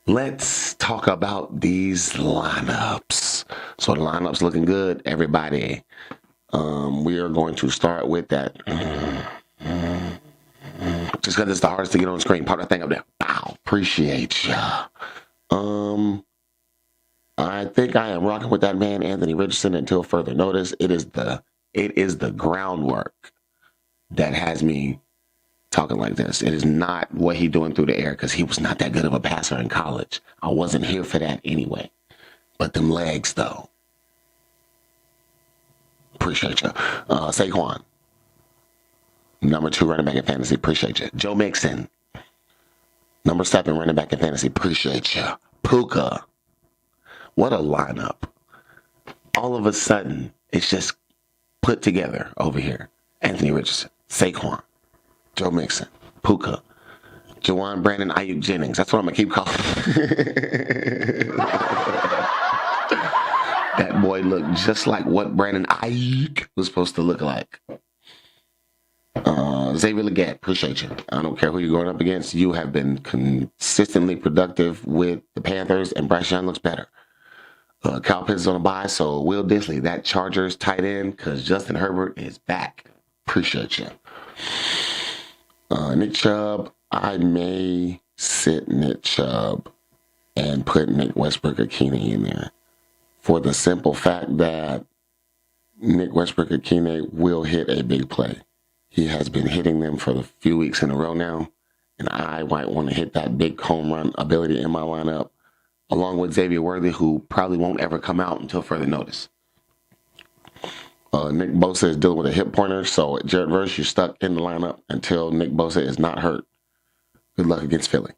Let's talk about these lineups. So the lineups looking good, everybody. We are going to start with that. Just because it's the hardest to get on the screen. Pop that thing up there. Wow. Appreciate ya. I think I am rocking with that man, Anthony Richardson, until further notice. It is the groundwork that has me talking like this. It is not what he doing through the air, because he was not that good of a passer in college. I wasn't here for that anyway. But them legs, though. Appreciate you. Saquon. Number 2 running back in fantasy. Appreciate you. Joe Mixon. Number 7 running back in fantasy. Appreciate you. Puka. What a lineup. All of a sudden, it's just put together over here. Anthony Richardson. Saquon. Joe Mixon, Puka, Jawan Brandon Ayuk Jennings. That's what I'm going to keep calling. That boy looked just like what Brandon Ayuk was supposed to look like. Xavier Legette, appreciate you. I don't care who you're going up against. You have been consistently productive with the Panthers, and Bryce Young looks better. Kyle Pitts is on a bye, so Will Disley, that Chargers tight end, because Justin Herbert is back. Appreciate you. Nick Chubb, I may sit Nick Chubb and put Nick Westbrook-Ikhine in there for the simple fact that Nick Westbrook-Ikhine will hit a big play. He has been hitting them for a few weeks in a row now, and I might want to hit that big home run ability in my lineup, along with Xavier Worthy, who probably won't ever come out until further notice. Nick Bosa is dealing with a hip pointer, so at Jared Verse, you're stuck in the lineup until Nick Bosa is not hurt. Good luck against Philly.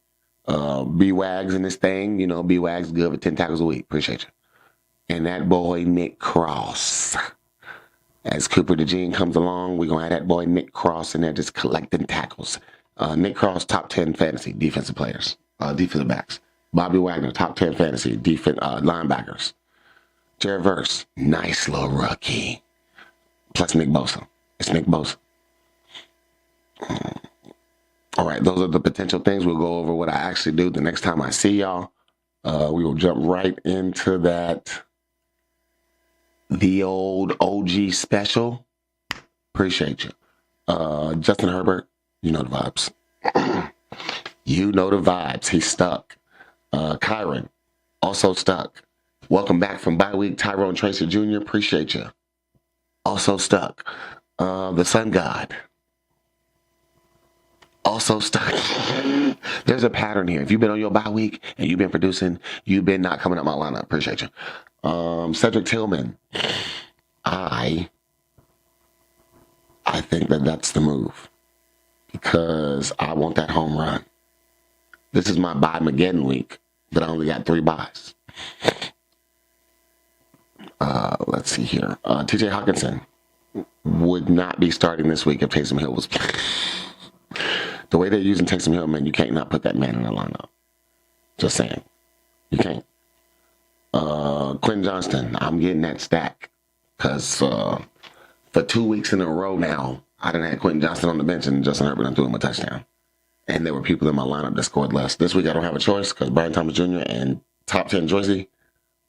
B-Wags in this thing, B-Wags good for 10 tackles a week. Appreciate you. And that boy, Nick Cross. As Cooper DeJean comes along, we're going to have that boy, Nick Cross, in there just collecting tackles. Nick Cross, top 10 fantasy defensive players, defensive backs. Bobby Wagner, top 10 fantasy linebackers. Jared Verse, nice little rookie. Plus Nick Bosa. It's Nick Bosa. All right, those are the potential things. We'll go over what I actually do the next time I see y'all. We will jump right into that. The old OG special. Appreciate you. Justin Herbert, you know the vibes. You know the vibes. He's stuck. Kyron, also stuck. Welcome back from bye week, Tyrone Tracer Jr. Appreciate you. Also stuck. The Sun God. Also stuck. There's a pattern here. If you've been on your bye week and you've been producing, you've been not coming up my lineup. Appreciate you. Cedric Tillman. I think that's the move, because I want that home run. This is my bye Mageddon week, but I only got 3 buys. Let's see here. TJ Hawkinson would not be starting this week if Taysom Hill was playing. The way they're using Taysom Hill, man, you can't not put that man in the lineup. Just saying. You can't. Quentin Johnston, I'm getting that stack. Because for 2 weeks in a row now, I done had Quentin Johnston on the bench and Justin Herbert done threw him a touchdown. And there were people in my lineup that scored less. This week I don't have a choice because Brian Thomas Jr. and top 10 Joycey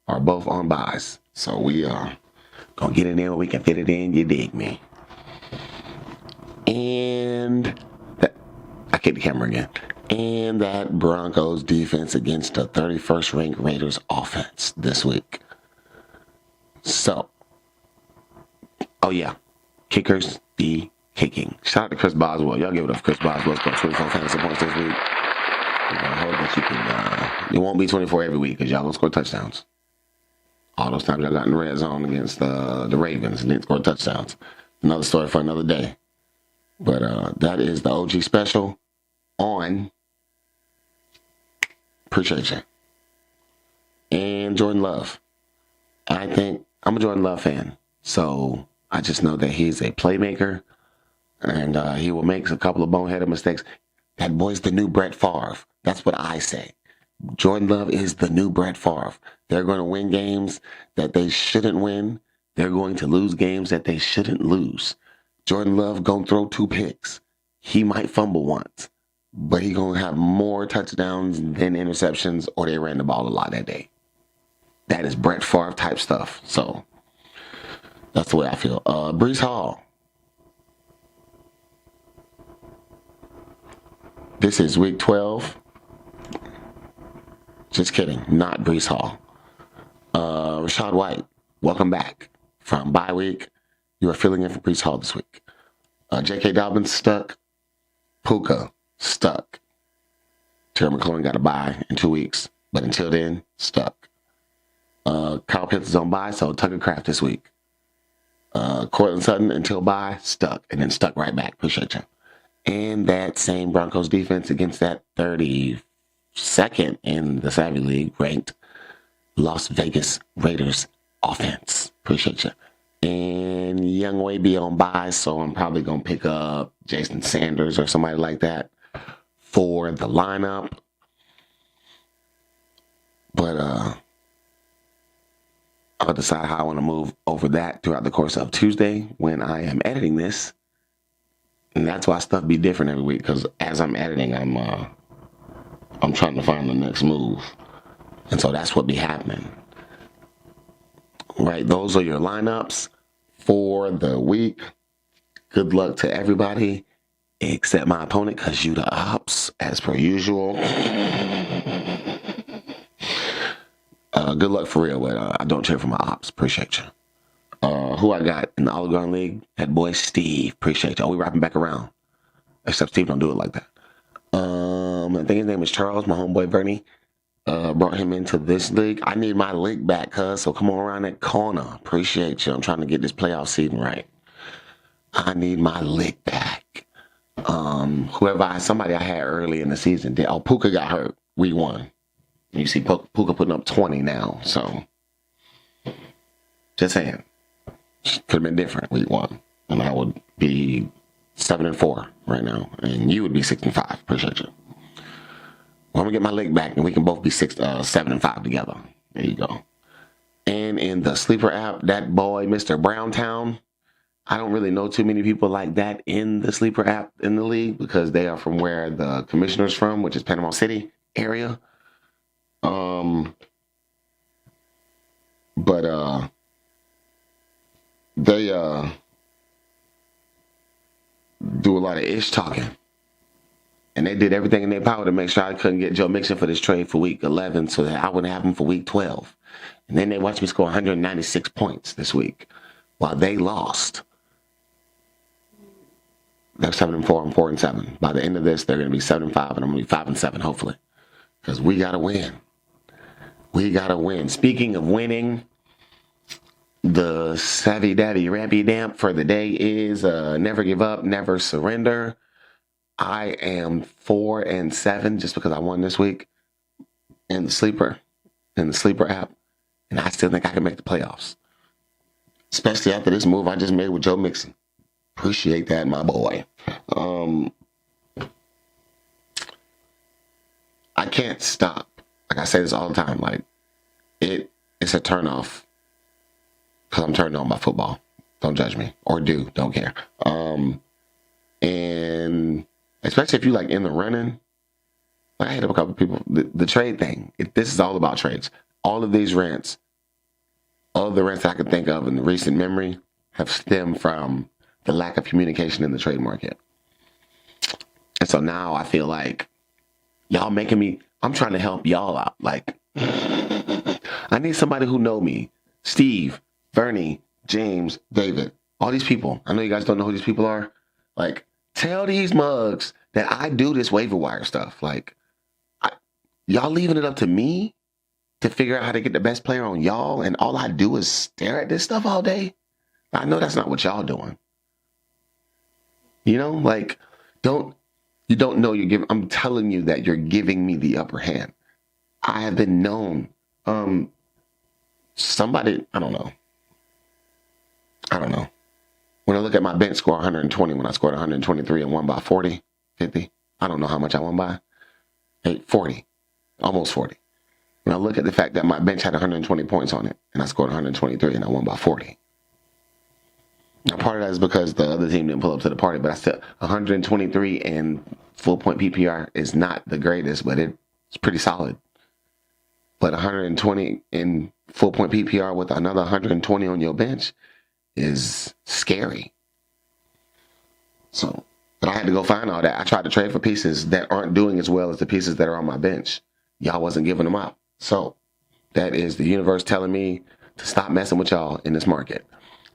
are both on buys. So we are going to get in there where we can fit it in. You dig me. And I kicked the camera again. And that Broncos defense against the 31st ranked Raiders offense this week. So, oh yeah, kickers be kicking. Shout out to Chris Boswell. Y'all give it up for Chris Boswell. Scored 24 fantasy points this week. I hope that you can, it won't be 24 every week because y'all gonna score touchdowns. All those times y'all got in the red zone against the Ravens and didn't score touchdowns. Another story for another day. But that is the OG special on Appreciate You. And Jordan Love. I think I'm a Jordan Love fan. So I just know that he's a playmaker and he will make a couple of boneheaded mistakes. That boy's the new Brett Favre. That's what I say. Jordan Love is the new Brett Favre. They're going to win games that they shouldn't win. They're going to lose games that they shouldn't lose. Jordan Love going to throw 2 picks. He might fumble once, but he going to have more touchdowns than interceptions, or they ran the ball a lot that day. That is Brett Favre type stuff. So that's the way I feel. Breece Hall. This is week 12. Just kidding. Not Breece Hall. Rachaad White, welcome back from bye week. You are filling in for Breece Hall this week. J.K. Dobbins stuck. Puka stuck. Terry McLaurin got a bye in 2 weeks, but until then, stuck. Kyle Pitts is on bye, so Tucker Kraft this week. Cortland Sutton until bye, stuck, and then stuck right back. Appreciate you. And that same Broncos defense against that 32nd in the Savvy League ranked Las Vegas Raiders offense. Appreciate you. And Young Way be on bye, so I'm probably going to pick up Jason Sanders or somebody like that for the lineup. But I'll decide how I want to move over that throughout the course of Tuesday when I am editing this. And that's why stuff be different every week, because as I'm editing, I'm trying to find the next move. And so that's what be happening. Right, those are your lineups for the week. Good luck to everybody except my opponent, because you the ops, as per usual. Good luck for real, but I don't cheer for my ops. Appreciate you. Who I got in the Olive Garden League? That boy Steve. Appreciate you. Oh, we wrapping back around. Except Steve don't do it like that. I think his name is Charles, my homeboy Bernie. Brought him into this league. I need my link back, cuz, so come on around that corner. Appreciate you. I'm trying to get this playoff season right. I need my lick back. Somebody I had early in the season did. Oh, Puka got hurt week 1. You see Puka putting up 20 now, so just saying. Could have been different week 1. And I would be 7-4 right now. And you would be 6-5. Appreciate you. Well, I'm going to get my leg back and we can both be 7-5 together. There you go. And in the sleeper app, that boy, Mr. Browntown, I don't really know too many people like that in the sleeper app in the league, because they are from where the commissioner's from, which is Panama City area. But they do a lot of ish talking. And they did everything in their power to make sure I couldn't get Joe Mixon for this trade for week 11 so that I wouldn't have him for week 12. And then they watched me score 196 points this week while they lost. They're 7-4 and 4-7. By the end of this, they're going to be 7-5, and I'm going to be 5-7, hopefully. Because we got to win. We got to win. Speaking of winning, the Savvy Davy Rampy Damp for the day is never give up, never surrender. I am 4-7 just because I won this week in the sleeper app, and I still think I can make the playoffs, especially after this move I just made with Joe Mixon. Appreciate that, my boy. I can't stop. Like I say this all the time. Like it's a turnoff because I'm turned on by football. Don't judge me, or don't care. And especially if you like in the running, like I hit up a couple of people. The trade thing. This is all about trades. All of these rants, all of the rants I can think of in the recent memory, have stemmed from the lack of communication in the trade market. And so now I feel like y'all making me. I'm trying to help y'all out. Like I need somebody who know me. Steve, Bernie, James, David, all these people. I know you guys don't know who these people are. Like, tell these mugs that I do this waiver wire stuff. Like, y'all leaving it up to me to figure out how to get the best player on y'all, and all I do is stare at this stuff all day. I know that's not what y'all doing. You know, like don't you don't know you're giving. I'm telling you that you're giving me the upper hand. I have been known. Somebody, I don't know. I don't know. When I look at my bench score 120, when I scored 123 and won by 40, 50, I don't know how much I won by. Hey, 40, almost 40. When I look at the fact that my bench had 120 points on it and I scored 123 and I won by 40. Now, part of that is because the other team didn't pull up to the party, but I still 123 and full point PPR is not the greatest, but it's pretty solid. But 120 in full point PPR with another 120 on your bench is scary. So, but I had to go find all that. I tried to trade for pieces that aren't doing as well as the pieces that are on my bench. Y'all wasn't giving them up. So that is the universe telling me to stop messing with y'all in this market.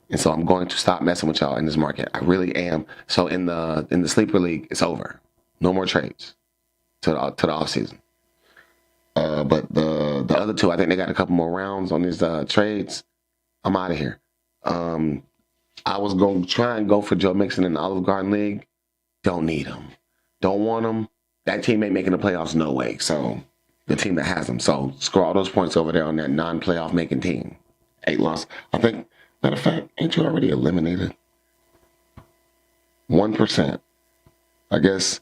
And so I'm going to stop messing with y'all in this market. I really am. So in the sleeper league, it's over. No more trades to the off season. But the other two, I think they got a couple more rounds on these trades. I'm out of here. I was going to try and go for Joe Mixon in the Olive Garden League. Don't need him. Don't want him. That team ain't making the playoffs, no way. So the team that has him. So score all those points over there on that non-playoff making team. 8 loss. I think, matter of fact, ain't you already eliminated? 1%. I guess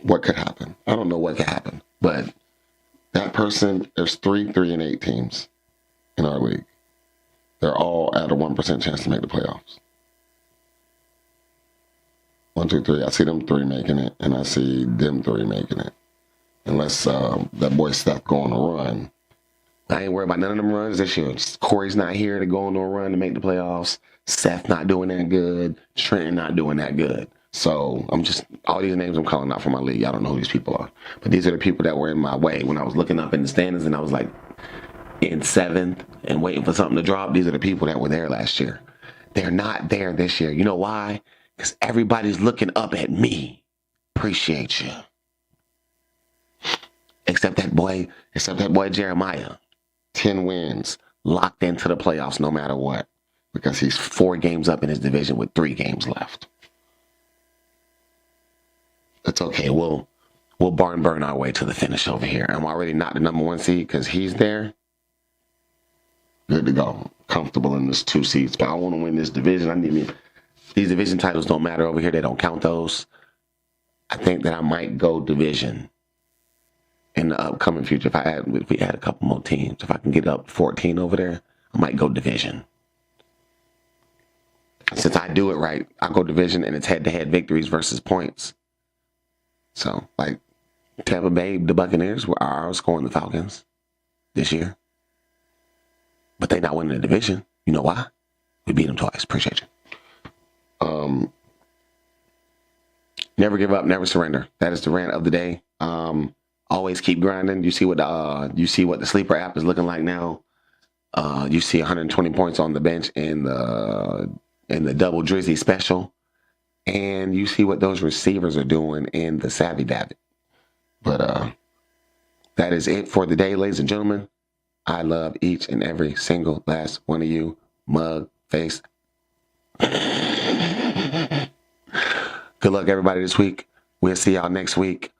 what could happen? I don't know what could happen. But that person, there's 3-3-8 teams in our league. They're all at a 1% chance to make the playoffs. 1, 2, 3. I see them 3 making it, and I see them 3 making it. Unless that boy Steph go on a run. I ain't worried about none of them runs this year. Corey's not here to go on a run to make the playoffs. Seth not doing that good. Trent not doing that good. So I'm just, all these names I'm calling out for my league. I don't know who these people are. But these are the people that were in my way. When I was looking up in the standings and I was like in 7th and waiting for something to drop, these are the people that were there last year. They're not there this year. You know why? Because everybody's looking up at me. Appreciate you. Except that boy Jeremiah. 10 wins, locked into the playoffs no matter what. Because he's 4 games up in his division with 3 games left. It's okay. We'll barn burn our way to the finish over here. I'm already not the number 1 seed because he's there. Good to go. Comfortable in this 2 seeds. But I want to win this division. I need these division titles don't matter over here. They don't count those. I think that I might go division in the upcoming future. If we add a couple more teams, if I can get up 14 over there, I might go division. Since I do it right, I go division and it's head-to-head victories versus points. So, like Tampa Bay, the Buccaneers were outscoring the Falcons this year. But they not winning the division. You know why? We beat them twice. Appreciate you. Never give up, never surrender. That is the rant of the day. Always keep grinding. You see what the sleeper app is looking like now. You see 120 points on the bench in the double Drizzy special, and you see what those receivers are doing in the Savvy David. But that is it for the day, ladies and gentlemen. I love each and every single last one of you. Mug face. Good luck, everybody, this week. We'll see y'all next week.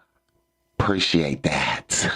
Appreciate that.